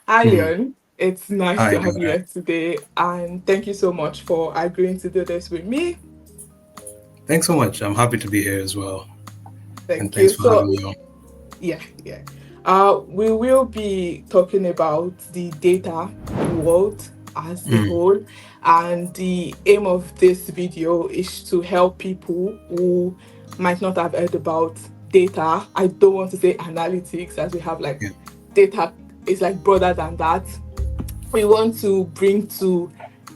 Hi, Hmm. Leon. It's nice Hi, to have you Dora. here today, and thank you so much for agreeing to do this with me. Thanks so much. I'm happy to be here as well. And Thank thanks you. for having So, me on. yeah. We will be talking about the data world as a Hmm. whole, and the aim of this video is to help people who might not have heard about data. I don't want to say analytics, as we have like Yeah. data is like broader than that. We want to bring to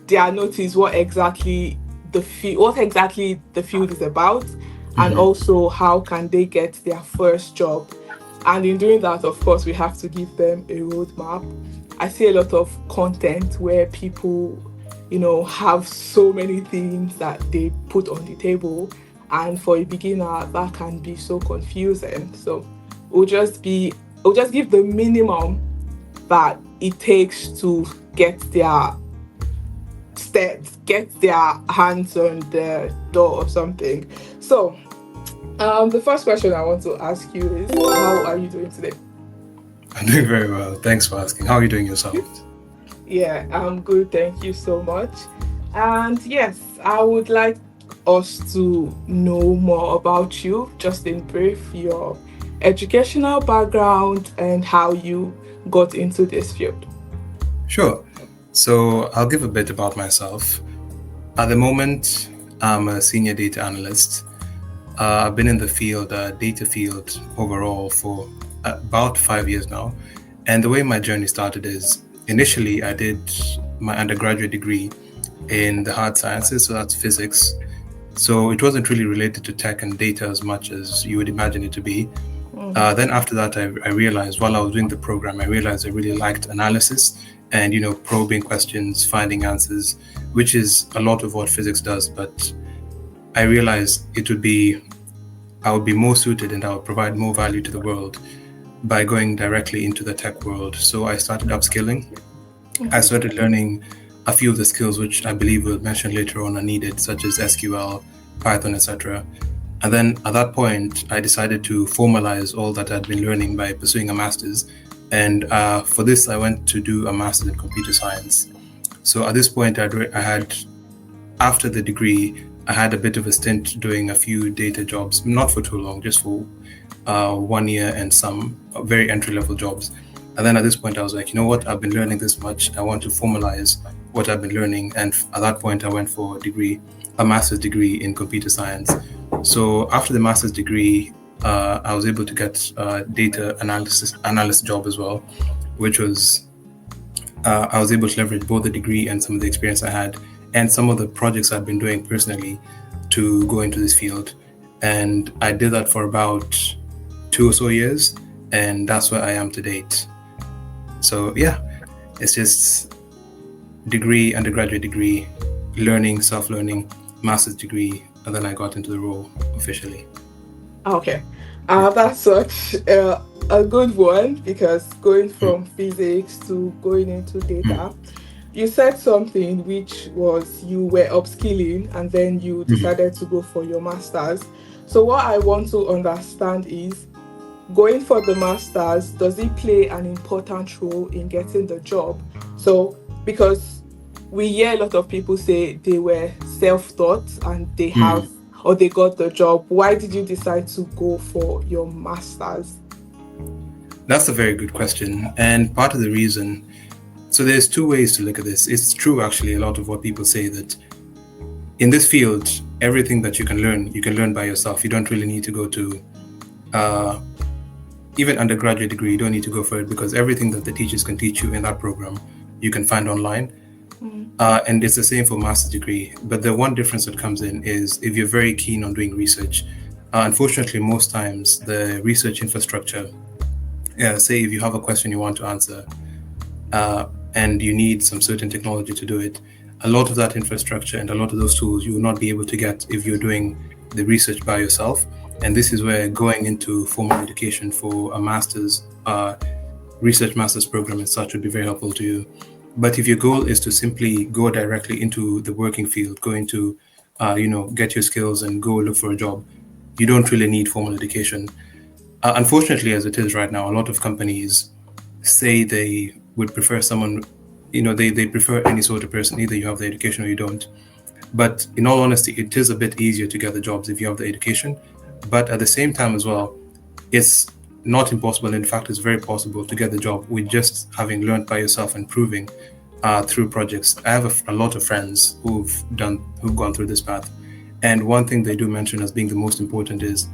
their notice what exactly the field is about, and Hmm. also how can they get their first job. And in doing that, of course, we have to give them a roadmap. I see a lot of content where people, have so many things that they put on the table, and for a beginner that can be so confusing. So we'll just be we'll just give the minimum that it takes to get their hands on the door or something. So, the first question I want to ask you is, how are you doing today? I'm doing very well. Thanks for asking. How are you doing yourself? Yeah, I'm good. Thank you so much. And yes, I would like us to know more about you, just in brief, your educational background and how you got into this field. Sure. So I'll give a bit about myself. At the moment, I'm a senior data analyst. I've been in the field, data field overall, for about 5 years now. And the way my journey started is initially I did my undergraduate degree in the hard sciences, so that's physics. So it wasn't really related to tech and data as much as you would imagine it to be. Mm-hmm. Then after that, I realized while I was doing the program, I realized I really liked analysis and probing questions, finding answers, which is a lot of what physics does. But I realized I would be more suited and I would provide more value to the world by going directly into the tech world. So I started upskilling. I Mm-hmm. started learning a few of the skills which I believe we'll mention later on are needed, such as SQL, Python, etc. And then at that point, I decided to formalize all that I'd been learning by pursuing a master's. And for this, I went to do a master's in computer science. So at this point, I had, after the degree, I had a bit of a stint doing a few data jobs, not for too long, just for 1 year and some very entry level jobs. And then at this point, I was like, you know what? I've been learning this much. I want to formalize what I've been learning. And at that point, I went for a master's degree in computer science. So after the master's degree, I was able to get a data analyst job as well, which was I was able to leverage both the degree and some of the experience I had and some of the projects I've been doing personally to go into this field. And I did that for about 2 or so years, and that's where I am to date. So yeah, it's just degree, undergraduate degree, learning, self-learning, master's degree, and then I got into the role officially. Okay. Yeah. That's such a good one, because going Mm, from physics to going into mm, data, you said something which was you were upskilling and then you mm. decided to go for your master's. So, what I want to understand is, going for the masters, does it play an important role in getting the job? So, because we hear a lot of people say they were self-taught and Mm. they got the job. Why did you decide to go for your masters? That's a very good question. And part of the reason, so there's two ways to look at this. It's true, actually, a lot of what people say that in this field, everything that you can learn by yourself. You don't really need to go to uh, even undergraduate degree. You don't need to go for it because everything that the teachers can teach you in that program, you can find online. Mm, And it's the same for master's degree. But the one difference that comes in is if you're very keen on doing research. Unfortunately, most times the research infrastructure, say if you have a question you want to answer, uh, and you need some certain technology to do it, a lot of that infrastructure and a lot of those tools you will not be able to get if you're doing the research by yourself. And this is where going into formal education for a master's, research master's program and such would be very helpful to you. But if your goal is to simply go directly into the working field, go into, get your skills and go look for a job, you don't really need formal education. Unfortunately, as it is right now, a lot of companies say they would prefer someone, they prefer any sort of person. Either you have the education or you don't. But in all honesty, it is a bit easier to get the jobs if you have the education. But at the same time as well, it's not impossible. In fact, it's very possible to get the job with just having learned by yourself and proving through projects. I have a lot of friends who've gone through this path, and one thing they do mention as being the most important is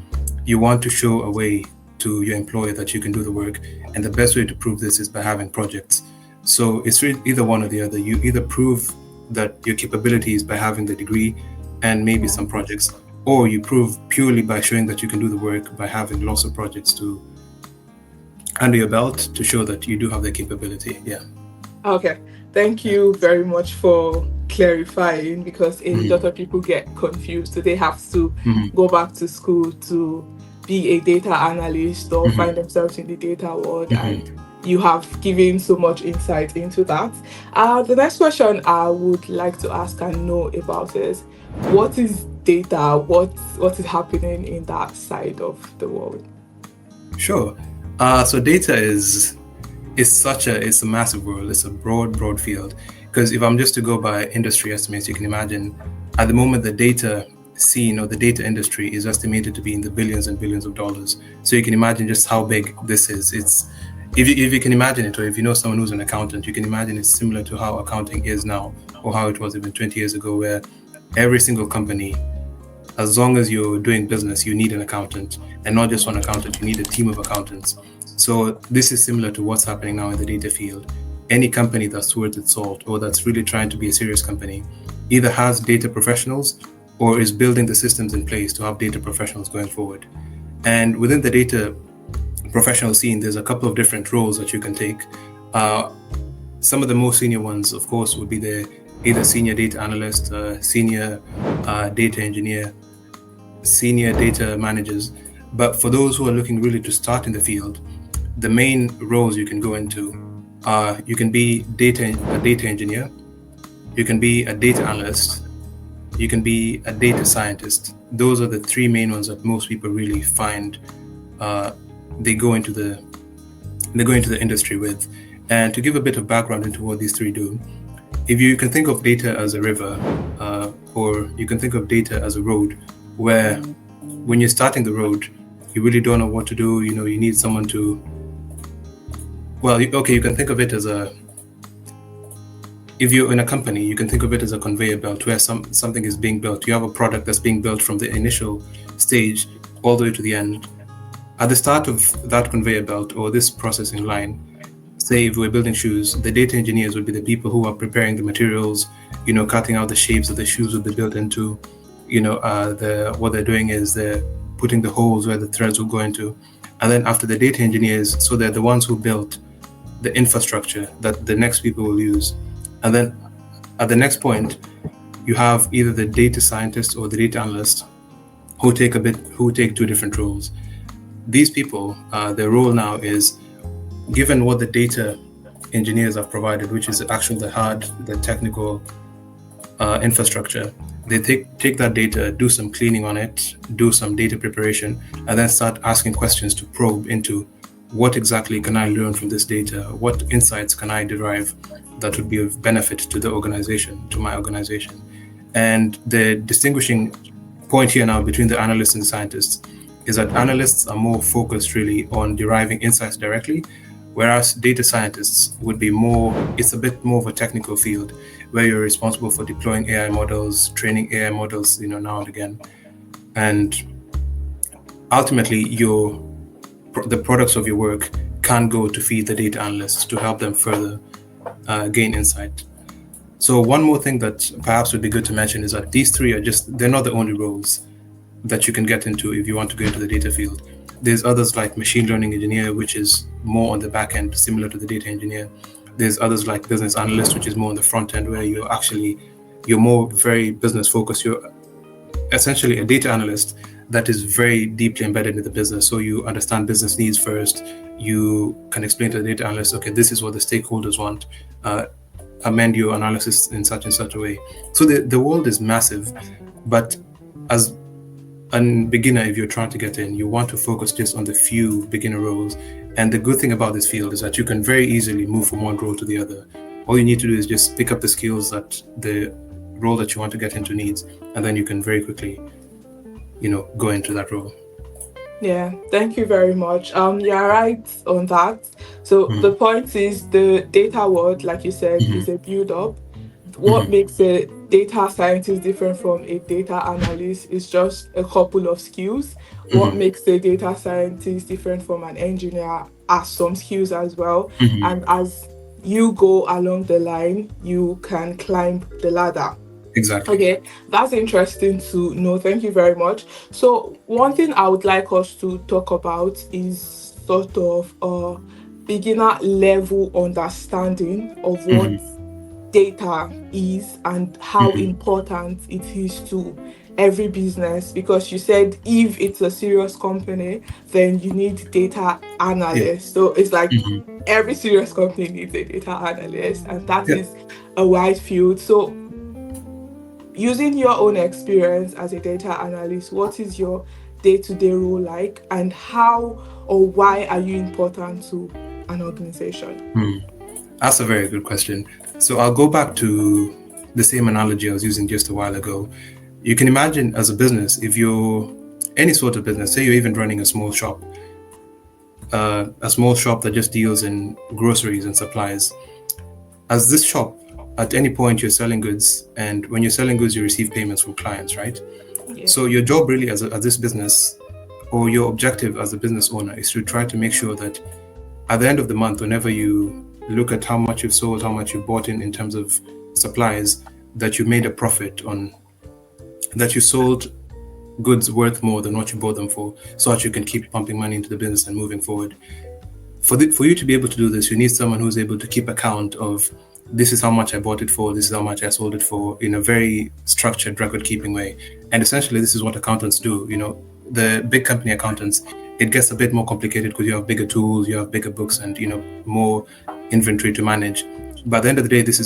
you want to show a way to your employer that you can do the work, and the best way to prove this is by having projects. So it's really either one or the other. You either prove that your capabilities by having the degree and maybe Yeah. some projects, or you prove purely by showing that you can do the work by having lots of projects to under your belt to show that you do have the capability. Yeah. Okay. Thank Yeah. you very much for clarifying, because a Mhm. lot of people get confused. So they have to Mhm. go back to school to be a data analyst or Mhm. find themselves in the data world. Mhm. And you have given so much insight into that. The next question I would like to ask and know about is, what is data? What is happening in that side of the world? Sure. So data is it's a massive world. It's a broad field. Because if I'm just to go by industry estimates, you can imagine at the moment the data scene or the data industry is estimated to be in the billions and billions of dollars. So you can imagine just how big this is. It's if you can imagine it, or if you know someone who's an accountant, you can imagine it's similar to how accounting is now, or how it was even 20 years ago, where every single company, as long as you're doing business, you need an accountant, and not just one accountant, you need a team of accountants. So this is similar to what's happening now in the data field. Any company that's worth its salt or that's really trying to be a serious company either has data professionals or is building the systems in place to have data professionals going forward. And within the data professional scene, there's a couple of different roles that you can take. Uh, some of the most senior ones, of course, would be the either senior data analyst, senior data engineer, senior data managers. But for those who are looking really to start in the field, the main roles you can go into are you can be a data engineer, you can be a data analyst, you can be a data scientist. Those are the three main ones that most people really find uh, they go into the industry with. And to give a bit of background into what these three do, if you can think of data as a river, or you can think of data as a road, where when you're starting the road, you really don't know what to do. You need someone to. Well, okay, you can think of it as a. If you're in a company, you can think of it as a conveyor belt where something is being built. You have a product that's being built from the initial stage all the way to the end. At the start of that conveyor belt or this processing line, say if we're building shoes, the data engineers would be the people who are preparing the materials, cutting out the shapes that the shoes would be built into. What they're doing is they're putting the holes where the threads will go into. And then after the data engineers, so they're the ones who built the infrastructure that the next people will use. And then at the next point, you have either the data scientist or the data analyst who take two different roles. These people, their role now is, given what the data engineers have provided, which is actually the technical infrastructure, they take that data, do some cleaning on it, do some data preparation, and then start asking questions to probe into what exactly can I learn from this data? What insights can I derive that would be of benefit to the organization, to my organization? And the distinguishing point here now between the analysts and the scientists is that analysts are more focused really on deriving insights directly, whereas data scientists would be it's a bit more of a technical field where you're responsible for deploying AI models, training AI models, now and again. And ultimately, the products of your work can go to feed the data analysts to help them further gain insight. So one more thing that perhaps would be good to mention is that these three they're not the only roles that you can get into if you want to go into the data field. There's others like machine learning engineer, which is more on the back end, similar to the data engineer. There's others like business analyst, which is more on the front end, where you're more very business focused. You're essentially a data analyst that is very deeply embedded in the business. So you understand business needs first. You can explain to the data analyst, okay, this is what the stakeholders want. Amend your analysis in such and such a way. So the world is massive, but as a beginner, if you're trying to get in, you want to focus just on the few beginner roles And the good thing about this field is that you can very easily move from one role to the other. All you need to do is just pick up the skills that the role that you want to get into needs, and then you can very quickly, go into that role. Yeah, thank you very much. You're right on that. So the Mm-hmm. point is the data world, like you said, is a Mm-hmm. build up. What Mm-hmm. makes a data scientist different from a data analyst is just a couple of skills. What Mm-hmm. makes a data scientist different from an engineer are some skills as well. Mm-hmm. And as you go along the line, you can climb the ladder. Exactly. Okay, that's interesting to know. Thank you very much. So, one thing I would like us to talk about is sort of a beginner level understanding of what Mm-hmm. data is and how Mm-hmm. important it is to every business, because you said if it's a serious company then you need data Yeah. analysts, so it's like Mm-hmm. every serious company needs a data analyst, and that Yeah. is a wide field. So using your own experience as a data analyst, what is your day-to-day role like, and how or why are you important to an organization? Hmm. That's a very good question. So I'll go back to the same analogy I was using just a while ago. You can imagine as a business, if you're any sort of business, say you're even running a small shop that just deals in groceries and supplies. As this shop, at any point you're selling goods, and when you're selling goods, you receive payments from clients, right? Yeah. So your job really as this business, or your objective as a business owner, is to try to make sure that at the end of the month, whenever you look at how much you've sold, how much you've bought in terms of supplies, that you made a profit on, that you sold goods worth more than what you bought them for, so that you can keep pumping money into the business and moving forward. For you to be able to do this, you need someone who's able to keep account of, this is how much I bought it for, this is how much I sold it for, in a very structured record keeping way. And essentially, this is what accountants do. The big company accountants, it gets a bit more complicated because you have bigger tools, you have bigger books, and more inventory to manage. But at the end of the day, this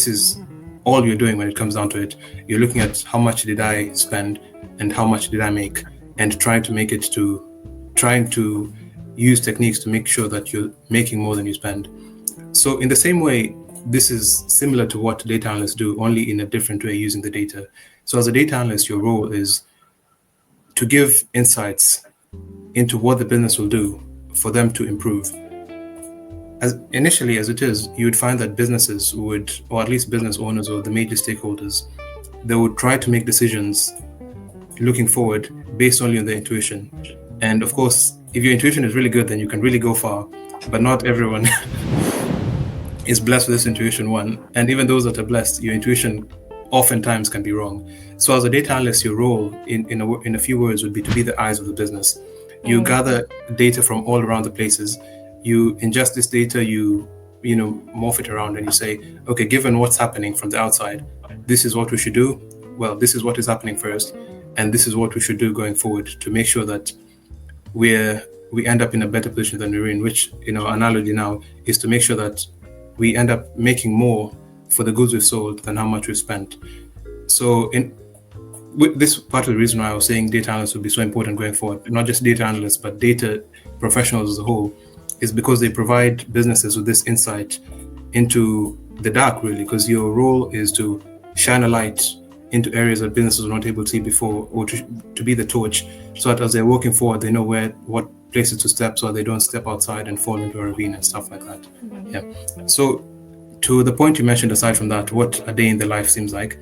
is all you're doing when it comes down to it. You're looking at how much did I spend and how much did I make, and trying to use techniques to make sure that you're making more than you spend. So in the same way, this is similar to what data analysts do, only in a different way using the data. So as a data analyst, your role is to give insights into what the business will do for them to improve. As initially as it is, you would find that businesses would, or at least business owners or the major stakeholders, they would try to make decisions looking forward based only on their intuition. And of course, if your intuition is really good, then you can really go far. But not everyone is blessed with this intuition, one. And even those that are blessed, your intuition oftentimes can be wrong. So as a data analyst, your role in a few words would be to be the eyes of the business. You Mm, gather data from all around the places. You ingest this data, you morph it around, and you say, okay, given what's happening from the outside, this is what we should do. Well, this is what is happening first, and this is what we should do going forward to make sure that we're we end up in a better position than we're in, which analogy now is to make sure that we end up making more for the goods we've sold than how much we've spent. So in with this part of the reason why I was saying data analysts would be so important going forward, not just data analysts but data professionals as a whole, is because they provide businesses with this insight into the dark, really, because your role is to shine a light into areas that businesses were not able to see before, or to be the torch, so that as they're walking forward, they know what places to step, so they don't step outside and fall into a ravine and stuff like that. mm, Yeah. So to the point you mentioned, aside from that, what a day in the life seems like,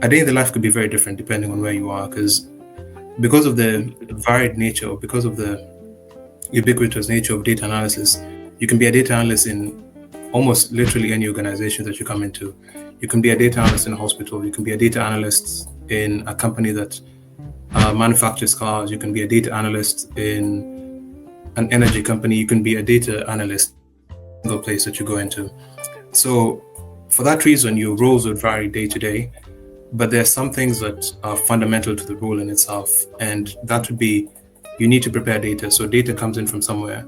a day in the life could be very different depending on where you are, because of the varied nature, or because of the ubiquitous nature of data analysis, you can be a data analyst in almost literally any organization that you come into. You can be a data analyst in a hospital. You can be a data analyst in a company that manufactures cars. You can be a data analyst in an energy company. You can be a data analyst in every single place that you go into. So, for that reason, your roles would vary day to day, but there are some things that are fundamental to the role in itself, and that would be, you need to prepare data. So data comes in from somewhere.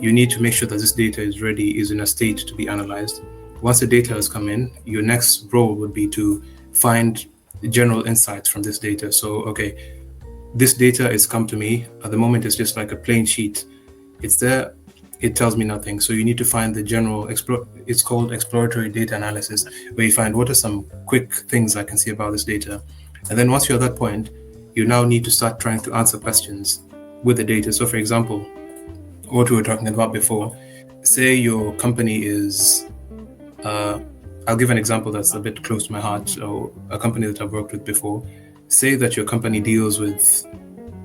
You need to make sure that this data is in a state to be analyzed. Once the data has come in, your next role would be to find general insights from this data. So, okay, this data has come to me. At the moment, it's just like a plain sheet. It's there, it tells me nothing. So you need to find the general it's called exploratory data analysis, where you find what are some quick things I can see about this data. And then once you're at that point, you now need to start trying to answer questions with the data. So for example, what we were talking about before, say your company is I'll give an example that's a bit close to my heart, or a company that I've worked with before. Say that your company deals with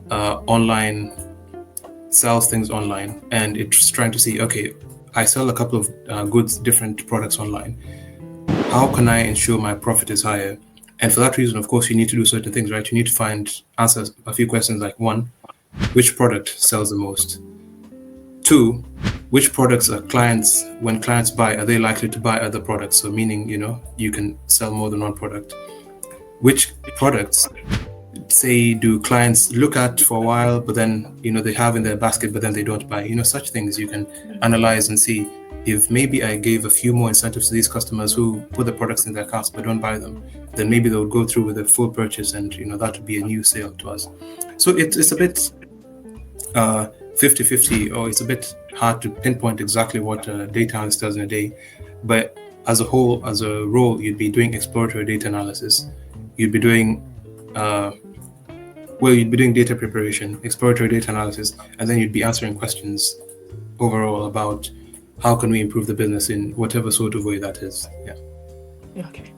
online, sells things online, and it's trying to see, okay, I sell a couple of goods, different products online. How can I ensure my profit is higher? And for that reason, of course, you need to do certain things, right? You need to answer a few questions like, one, which product sells the most? Two, which products are clients, when clients buy, are they likely to buy other products? So meaning, you can sell more than one product. Which products, say, do clients look at for a while, but then, they have in their basket, but then they don't buy? Such things you can analyze and see if maybe I gave a few more incentives to these customers who put the products in their carts but don't buy them, then maybe they would go through with a full purchase, and that would be a new sale to us. So it's a bit 50-50, or it's a bit hard to pinpoint exactly what a data analyst does in a day. But as a whole, as a role, you'd be doing exploratory data analysis. You'd be doing you'd be doing data preparation, exploratory data analysis, and then you'd be answering questions overall about how can we improve the business in whatever sort of way that is. Yeah. Okay.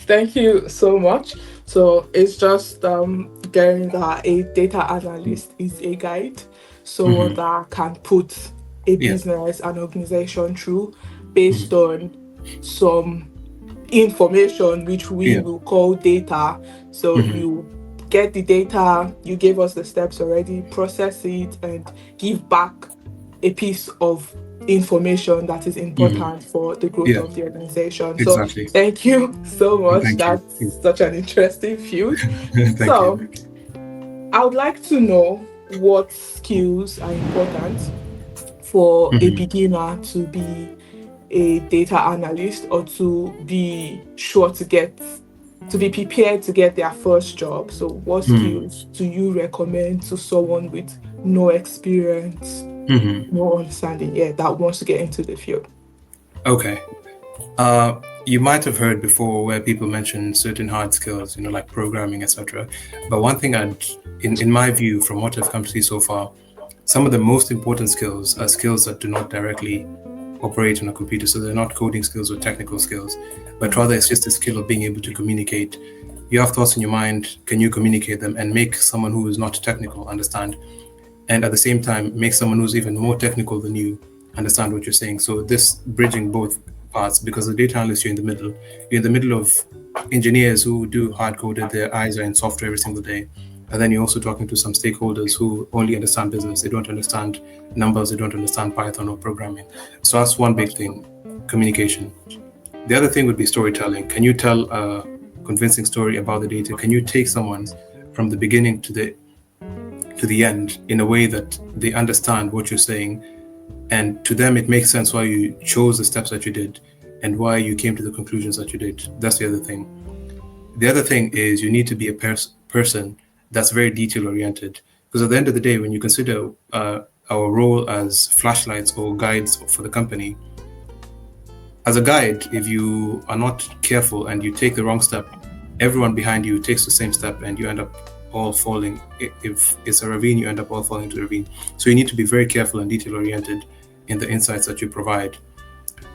Thank you so much. So it's just getting that a data analyst is a guide, so that can put a business, an organization through based on some information which we will call data. So you get the data, you gave us the steps already, process it, and give back a piece of information that is important for the growth of the organization. Exactly. So thank you so much. Thank That's you. such an interesting field. Thank So you. I would like to know what skills are important for a beginner to be a data analyst, or to be sure to be prepared to get their first job. So what skills do you recommend to someone with no experience, no understanding, that wants to get into the field? Okay. You might have heard before where people mention certain hard skills, like programming, etc. But one thing in my view, from what I've come to see so far, some of the most important skills are skills that do not directly operate on a computer. So they're not coding skills or technical skills, but rather it's just a skill of being able to communicate. You have thoughts in your mind, can you communicate them and make someone who is not technical understand? And at the same time, make someone who's even more technical than you understand what you're saying. So this bridging both parts, because the data analyst, you're in the middle of engineers who do hard coded, their eyes are in software every single day. And then you're also talking to some stakeholders who only understand business. They don't understand numbers. They don't understand Python or programming. So that's one big thing, communication. The other thing would be storytelling. Can you tell a convincing story about the data? Can you take someone from the beginning to the end in a way that they understand what you're saying, and to them it makes sense why you chose the steps that you did and why you came to the conclusions that you did? That's the other thing. The other thing is you need to be a person that's very detail oriented, because at the end of the day, when you consider our role as flashlights or guides for the company, as a guide, if you are not careful and you take the wrong step, everyone behind you takes the same step and you end up all falling. If it's a ravine, you end up all falling into the ravine. So you need to be very careful and detail oriented in the insights that you provide.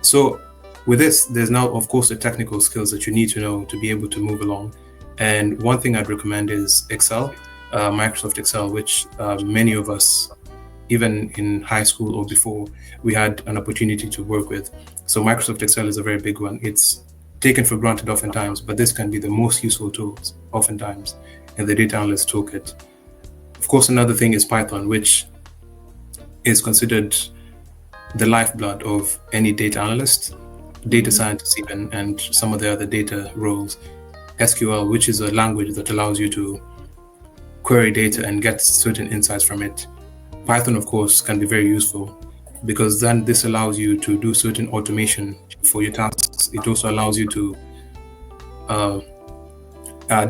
So with this, there's now, of course, the technical skills that you need to know to be able to move along. And one thing I'd recommend is Excel, Microsoft Excel, which many of us, even in high school or before, we had an opportunity to work with. So Microsoft Excel is a very big one. It's taken for granted oftentimes, but this can be the most useful tool oftentimes in the data analyst toolkit. Of course, another thing is Python, which is considered the lifeblood of any data analyst, data scientist even, and some of the other data roles. SQL, which is a language that allows you to query data and get certain insights from it. Python, of course, can be very useful because then this allows you to do certain automation for your tasks. It also allows you to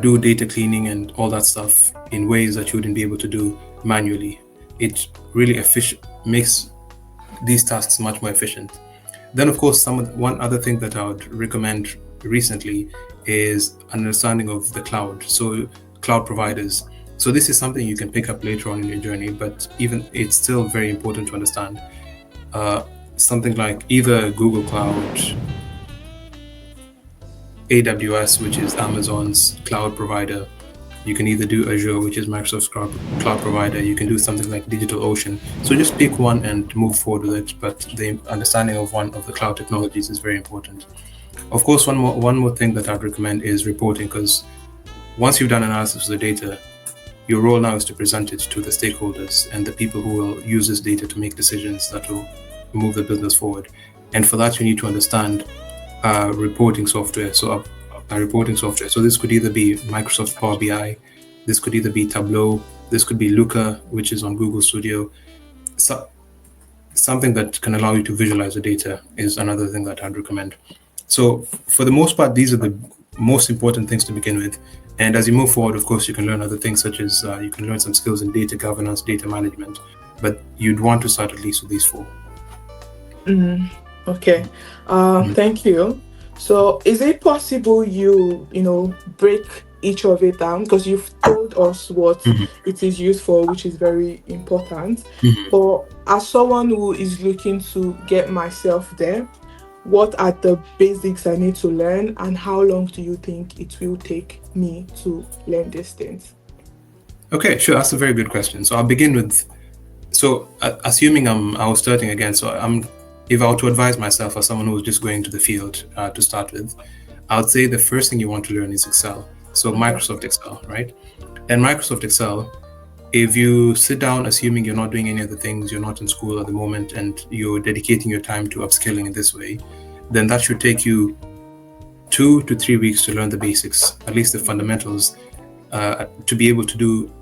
do data cleaning and all that stuff in ways that you wouldn't be able to do manually. It really makes these tasks much more efficient. Then, of course, one other thing that I would recommend recently is understanding of the cloud. So, cloud providers. So, this is something you can pick up later on in your journey, but even it's still very important to understand. Something like either Google Cloud, AWS, which is Amazon's cloud provider. You can either do Azure, which is Microsoft's cloud provider. You can do something like DigitalOcean. So just pick one and move forward with it. But the understanding of one of the cloud technologies is very important. Of course, one more thing that I'd recommend is reporting, because once you've done analysis of the data, your role now is to present it to the stakeholders and the people who will use this data to make decisions that will move the business forward. And for that, you need to understand reporting software. So reporting software. So this could either be Microsoft Power BI, this could either be Tableau, this could be Looker, which is on Google Studio. So, something that can allow you to visualize the data is another thing that I'd recommend. So for the most part, these are the most important things to begin with. And as you move forward, of course, you can learn other things, such as you can learn some skills in data governance, data management, but you'd want to start at least with these four. Okay. Thank you. So is it possible you break each of it down, because you've told us what it is used for, which is very important. But as someone who is looking to get myself there, what are the basics I need to learn, and how long do you think it will take me to learn these things? Okay, sure. That's a very good question. So I'll begin with, assuming I was starting again, if I were to advise myself as someone who was just going to the field to start with, I would say the first thing you want to learn is Excel. So Microsoft Excel, right? And Microsoft Excel, if you sit down assuming you're not doing any other things, you're not in school at the moment, and you're dedicating your time to upskilling in this way, then that should take you 2 to 3 weeks to learn the basics, at least the fundamentals, to be able to do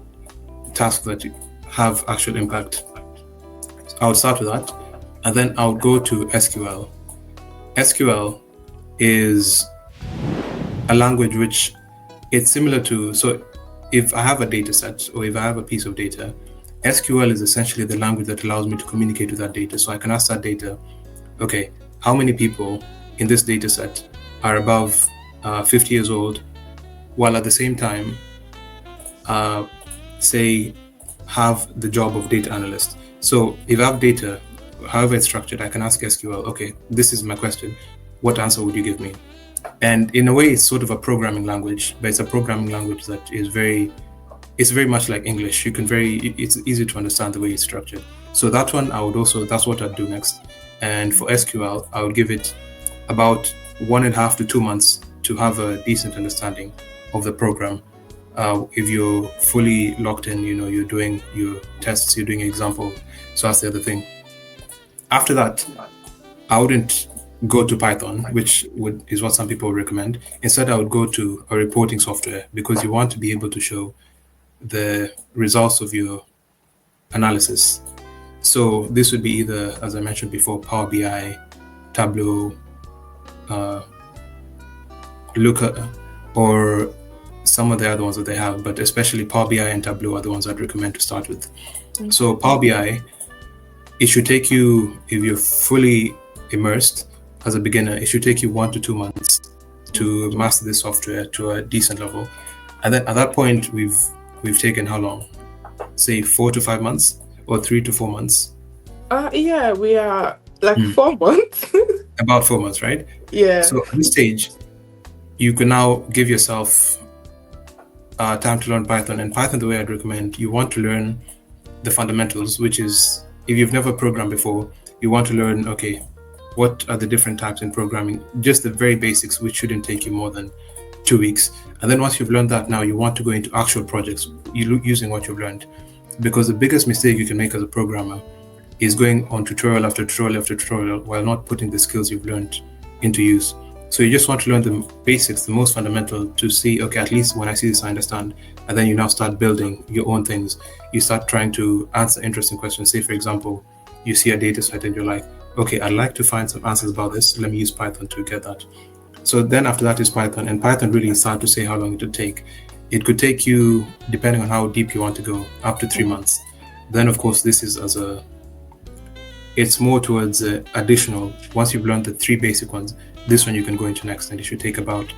tasks that have actual impact. I would start with that. And then I'll go to SQL. SQL is a language which it's similar to, so if I have a data set or if I have a piece of data, SQL is essentially the language that allows me to communicate with that data. So I can ask that data, okay, how many people in this data set are above 50 years old, while at the same time, say, have the job of data analyst. So if I have data, however it's structured, I can ask SQL, okay, this is my question. What answer would you give me? And in a way, it's sort of a programming language, but it's a programming language that is it's very much like English. It's easy to understand the way it's structured. So that one, that's what I'd do next. And for SQL, I would give it about 1.5 to 2 months to have a decent understanding of the program. If you're fully locked in, you're doing your tests, you're doing example. So that's the other thing. After that, I wouldn't go to Python, which is what some people recommend. Instead, I would go to a reporting software, because you want to be able to show the results of your analysis. So this would be either, as I mentioned before, Power BI, Tableau, Looker, or some of the other ones that they have, but especially Power BI and Tableau are the ones I'd recommend to start with. So Power BI, it should take you, if you're fully immersed as a beginner, it should take you 1 to 2 months to master this software to a decent level. And then at that point, we've taken how long? Say 4 to 5 months or 3 to 4 months? Yeah, we are like 4 months. About 4 months, right? Yeah. So at this stage, you can now give yourself time to learn Python. And Python, the way I'd recommend, you want to learn the fundamentals, which is, if you've never programmed before, you want to learn, okay, what are the different types in programming, just the very basics, which shouldn't take you more than 2 weeks. And then once you've learned that, now you want to go into actual projects using what you've learned. Because the biggest mistake you can make as a programmer is going on tutorial after tutorial after tutorial while not putting the skills you've learned into use. So you just want to learn the basics, the most fundamental, to see, okay, at least when I see this, I understand. And then you now start building your own things. You start trying to answer interesting questions. Say, for example, you see a data set and you're like, okay, I'd like to find some answers about this. Let me use Python to get that. So then after that is Python. And Python really is hard to say how long it would take. It could take you, depending on how deep you want to go, up to 3 months. Then, of course, this is as a it's more towards additional. Once you've learned the three basic ones, this one you can go into next, and it should take about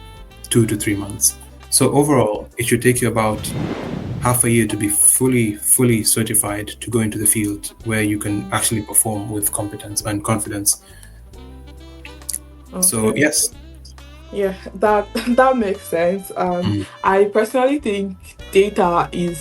2 to 3 months. So overall, it should take you about half a year to be fully certified to go into the field where you can actually perform with competence and confidence. So Okay. yes. Yeah, that that makes sense. Mm-hmm. I personally think data is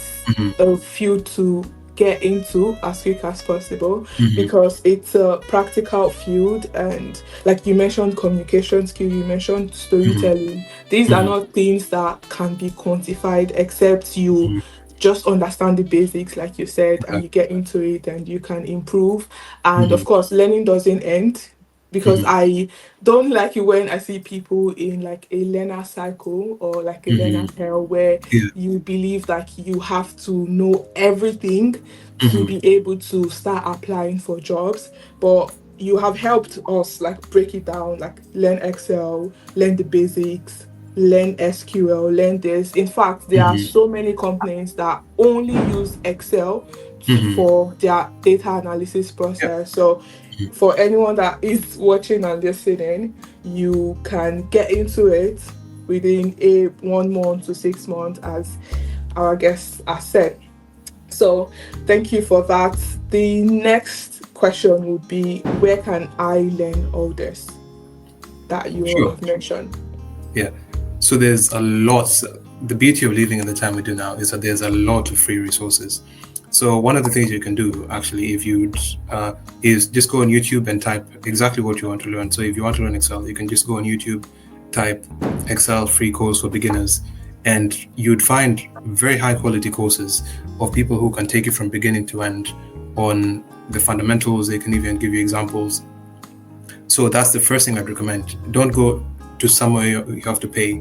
a field to get into as quick as possible Mm-hmm. because it's a practical field, and like you mentioned communication skill, you mentioned Mm-hmm. storytelling. These are Mm-hmm. not things that can be quantified except you Mm-hmm. just understand the basics, like you said, and you Exactly. get into it and you can improve. And Mm-hmm. of course, learning doesn't end because Mm-hmm. I don't like it when I see people in like a learner cycle or like a learner Mm-hmm. hell where Yeah. you believe like you have to know everything to Mm-hmm. be able to start applying for jobs. But you have helped us like break it down, like learn Excel, learn the basics, learn SQL, learn this. In fact, there are Mm-hmm. so many companies that only use Excel Mm-hmm. for their data analysis Yeah. process. So for anyone that is watching and listening, you can get into it within a 1 month to 6 months, as our guests have said. So thank you for that. The next question would be, where can I learn all this that you Sure. have mentioned? Yeah. So there's a lot. The beauty of living in the time we do now is that there's a lot of free resources. So one of the things you can do actually, if you is just go on YouTube and type exactly what you want to learn. So if you want to learn Excel, you can just go on YouTube, type Excel free course for beginners, and you'd find very high quality courses of people who can take you from beginning to end on the fundamentals. They can even give you examples. So that's the first thing I'd recommend. Don't go to somewhere you have to pay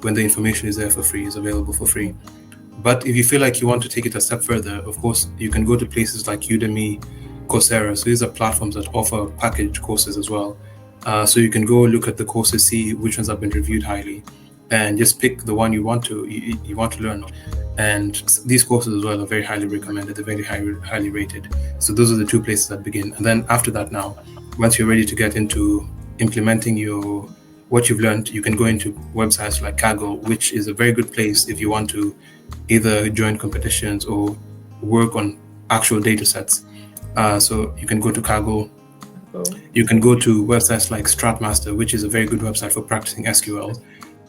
when the information is there for free, is available for free. But if you feel like you want to take it a step further, of course, you can go to places like Udemy, Coursera. So these are platforms that offer packaged courses as well. So you can go look at the courses, see which ones have been reviewed highly, and just pick the one you want to learn. And these courses as well are very highly recommended. They're very highly rated. So those are the two places that begin. And then after that, now, once you're ready to get into implementing your what you've learned, you can go into websites like Kaggle, which is a very good place if you want to either join competitions or work on actual data sets. So you can go to Kaggle. Oh, You can go to websites like Stratmaster, which is a very good website for practicing SQL.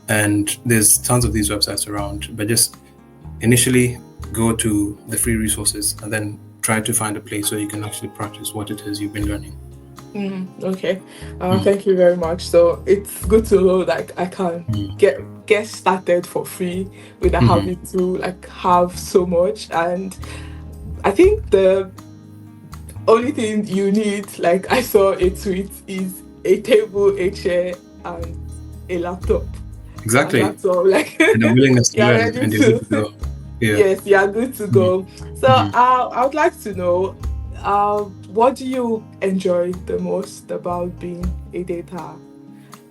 And there's tons of these websites around, but just initially go to the free resources and then try to find a place where you can actually practice what it is you've been learning. okay. Mm, Thank you very much. So it's good to know like I can mm, get started for free without mhm. having to like have so much. And I think the only thing you need, like I saw a tweet, is a table, a chair, and a laptop. And Exactly. that's all. Like And a willingness to you're learn, ready and you're good to to go. Yeah. yes, you're good to Mm, go. So mhm. I would like to know what do you enjoy the most about being a data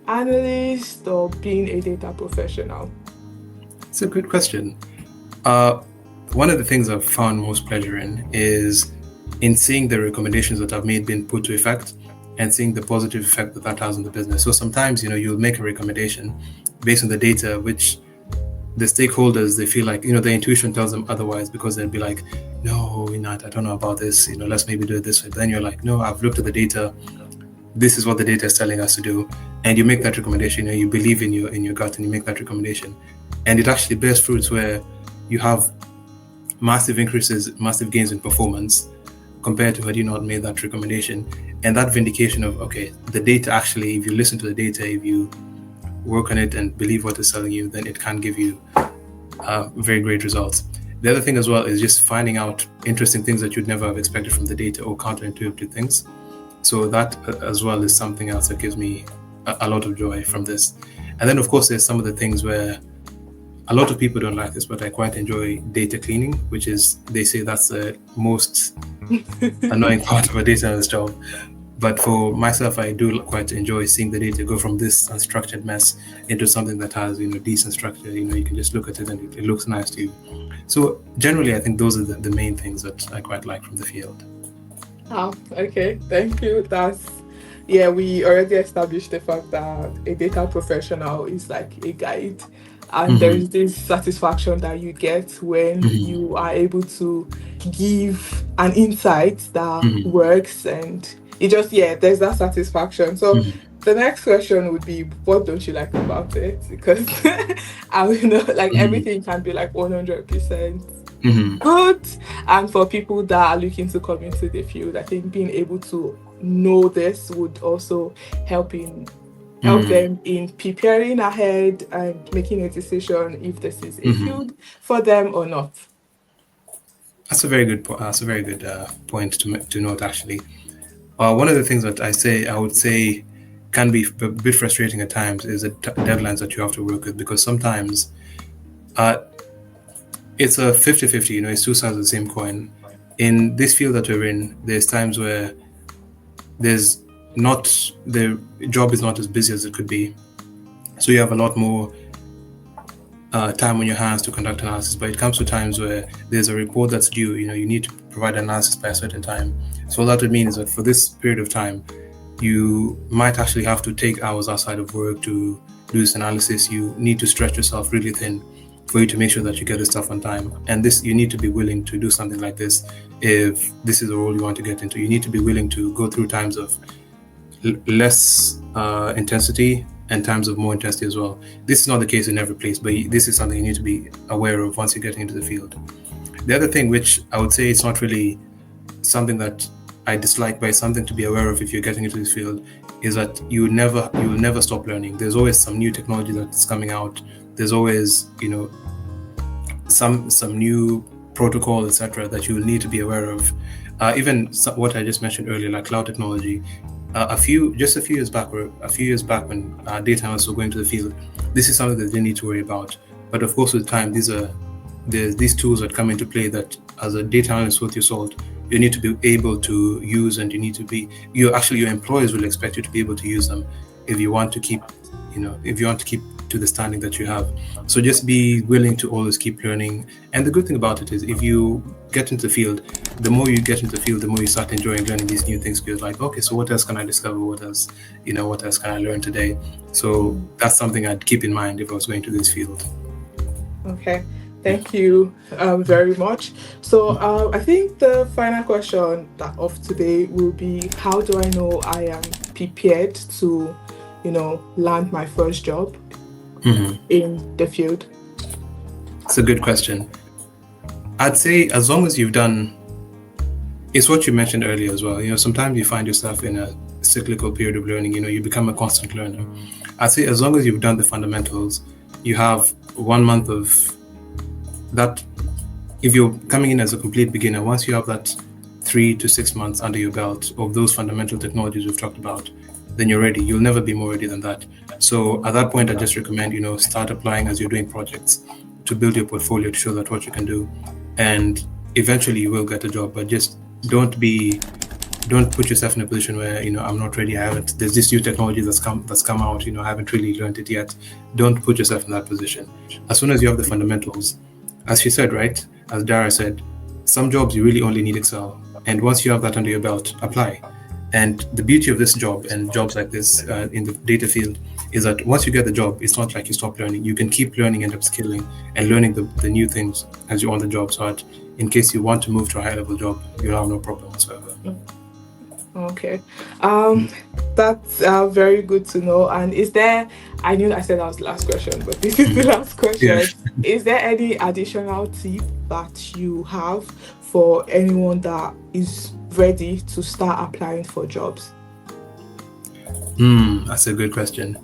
analyst or being a data professional? It's a good question. Uh, One of the things I've found most pleasure in is in seeing the recommendations that I've made being put to effect and seeing the positive effect that that has on the business. So sometimes, you'll make a recommendation based on the data, which the stakeholders, they feel like, their intuition tells them otherwise, because they'll be like, no, I don't know about this, let's maybe do it this way. But then you're like, no, I've looked at the data. This is what the data is telling us to do. And you make that recommendation, you believe in your gut and you make that recommendation. And it actually bears fruits where you have massive increases, massive gains in performance compared to had you not made that recommendation. And that vindication of, okay, the data actually, if you listen to the data, if you work on it and believe what it's telling you, then it can give you very great results. The other thing as well is just finding out interesting things that you'd never have expected from the data, or counterintuitive things. So that as well is something else that gives me a lot of joy from this. And then, of course, there's some of the things where a lot of people don't like this, but I quite enjoy data cleaning, which is, they say that's the most annoying part of a data analyst job. But for myself, I do quite enjoy seeing the data go from this unstructured mess into something that has, decent structure. You can just look at it and it looks nice to you. So generally, I think those are the main things that I quite like from the field. Okay, thank you. Yeah, we already established the fact that a data professional is like a guide, and there Mm-hmm. is this satisfaction that you get when Mm-hmm. you are able to give an insight that Mm-hmm. works, and it just, yeah, there's that satisfaction. So Mm-hmm. the next question would be, what don't you like about it? Because I mean, like Mm-hmm. everything can be like 100% Mm-hmm. good. And for people that are looking to come into the field, I think being able to know this would also help in help Mm-hmm. them in preparing ahead and making a decision if this is a Mm-hmm. field for them or not. That's a very good. That's a very good point to note. Actually, one of the things that I would say, can be a bit frustrating at times is the deadlines that you have to work with, because sometimes uh, it's a 50-50. It's two sides of the same coin. In this field that we're in, there's times where there's not the job is not as busy as it could be, so you have a lot more time on your hands to conduct analysis. But it comes to times where there's a report that's due. You need to provide analysis by a certain time. So what that would mean is that for this period of time, you might actually have to take hours outside of work to do this analysis. You need to stretch yourself really thin for you to make sure that you get this stuff on time. And this, you need to be willing to do something like this if this is the role you want to get into. You need to be willing to go through times of less intensity and times of more intensity as well. This is not the case in every place, but this is something you need to be aware of once you're getting into the field. The other thing, which I would say it's not really something that I dislike, but it's something to be aware of if you're getting into this field, is that you will never stop learning. There's always some new technology that's coming out. There's always some new protocol, etc., that you will need to be aware of. Even what I just mentioned earlier, like cloud technology. A few years back, when data analysts were going to the field, this is something that they need to worry about. But of course, with time, there's these tools that come into play that, as a data analyst with your salt, you need to be able to use, and your employers will expect you to be able to use them if you want to keep to the standing that you have. So just be willing to always keep learning. And the good thing about it is, if you get into the field, the more you get into the field, the more you start enjoying learning these new things. Because, like, okay, so what else can I discover? What else can I learn today? So that's something I'd keep in mind if I was going to this field. Okay, thank you very much. So I think the final question of today will be, how do I know I am prepared to, land my first job in the field? It's a good question. I'd say, as long as you've done, it's what you mentioned earlier as well. Sometimes you find yourself in a cyclical period of learning. You become a constant learner. I'd say, as long as you've done the fundamentals, you have 1 month of that. If you're coming in as a complete beginner, once you have that 3 to 6 months under your belt of those fundamental technologies we've talked about, then you're ready. You'll never be more ready than that. So at that point, I just recommend, start applying as you're doing projects to build your portfolio, to show that what you can do. And eventually you will get a job, but just don't put yourself in a position where, I'm not ready. There's this new technology that's come out, I haven't really learned it yet. Don't put yourself in that position. As soon as you have the fundamentals, as she said, right? As Dara said, some jobs you really only need Excel. And once you have that under your belt, apply. And the beauty of this job and jobs like this in the data field is that once you get the job, it's not like you stop learning. You can keep learning and upskilling and learning the new things as you're on the job. So that in case you want to move to a high level job, you'll have no problem whatsoever. Okay. That's very good to know. And I knew I said that was the last question, but this is the last question. Yeah. Is there any additional tip that you have for anyone that is ready to start applying for jobs? That's a good question.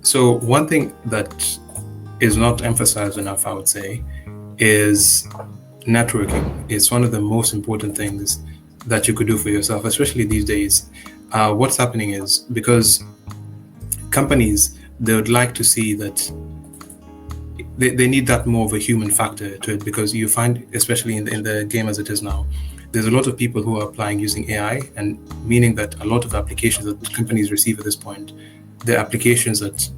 So one thing that is not emphasized enough, I would say, is networking. It's one of the most important things that you could do for yourself, especially these days. What's happening is, because companies, they would like to see that they need that more of a human factor to it, because you find, especially in the game as it is now, there's a lot of people who are applying using AI, and meaning that a lot of applications that companies receive at this point, they're applications that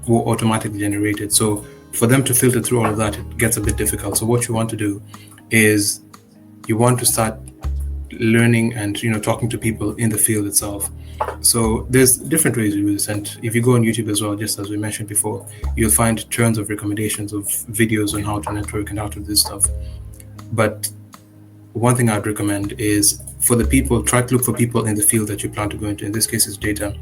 were automatically generated. So for them to filter through all of that, it gets a bit difficult. So what you want to do is you want to start learning and talking to people in the field itself. So there's different ways to do this, and if you go on YouTube as well, just as we mentioned before, you'll find tons of recommendations of videos on how to network and how to do this stuff. But one thing I'd recommend is, for the people, try to look for people in the field that you plan to go into. In this case, it's data,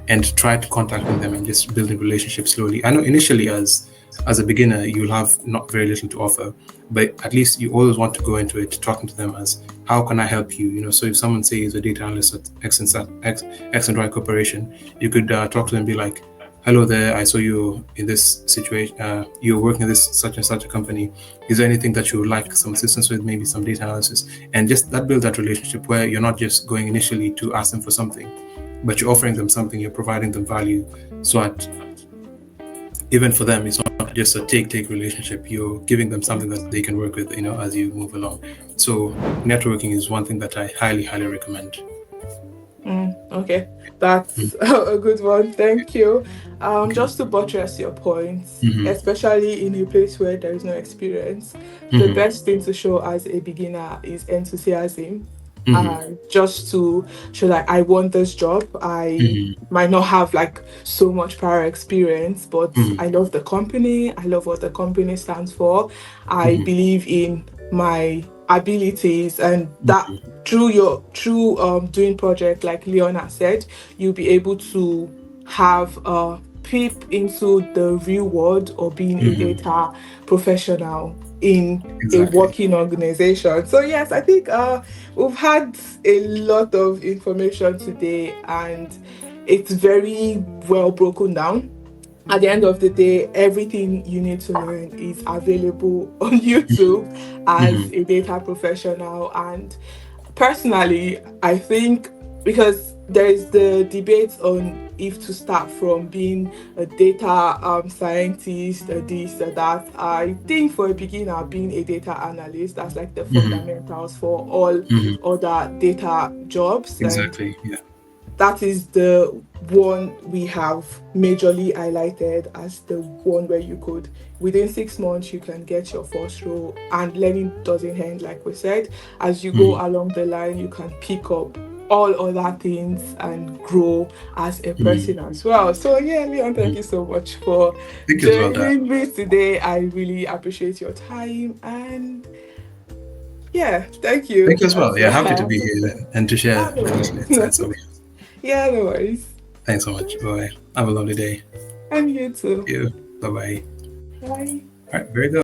and try to contacting them and just building relationships slowly. I know initially, as a beginner, you'll have not very little to offer, but at least you always want to go into it talking to them as, how can I help you? So if someone says a data analyst at X and Y Corporation, you could talk to them and be like, hello there, I saw you in this situation, you're working at this such and such a company. Is there anything that you would like some assistance with, maybe some data analysis? And just that build that relationship where you're not just going initially to ask them for something, but you're offering them something, you're providing them value, so that even for them, it's not just a take relationship. You're giving them something that they can work with, as you move along. So networking is one thing that I highly recommend. Okay, that's a good one. Thank you. Just to buttress your points, especially in a place where there is no experience, the best thing to show as a beginner is enthusiasm. Just to show that I want this job. I might not have like so much prior experience, but I love the company. I love what the company stands for. I believe in my abilities, and that through doing project, like Leona said, you'll be able to have a peep into the real world of being a data professional in a working organization. So yes, I think we've had a lot of information today, and it's very well broken down. At the end of the day, everything you need to learn is available on YouTube as a data professional. And personally, I think, because there is the debate on if to start from being a data scientist, this or that. I think for a beginner, being a data analyst, that's like the fundamentals for all other data jobs. Exactly. Yeah. That is the one we have majorly highlighted as the one where you could, within 6 months, you can get your first role, and learning doesn't end, like we said. As you go along the line, you can pick up all other things and grow as a person as well. So yeah, Leon, thank you so much for joining me today. I really appreciate your time, and yeah, thank you. Thank you as well. Yeah, happy to be here and to share the little insights of it. Yeah, no worries. Thanks so much. Bye. Have a lovely day. And you too. Thank you. Bye-bye. Bye. All right, very good.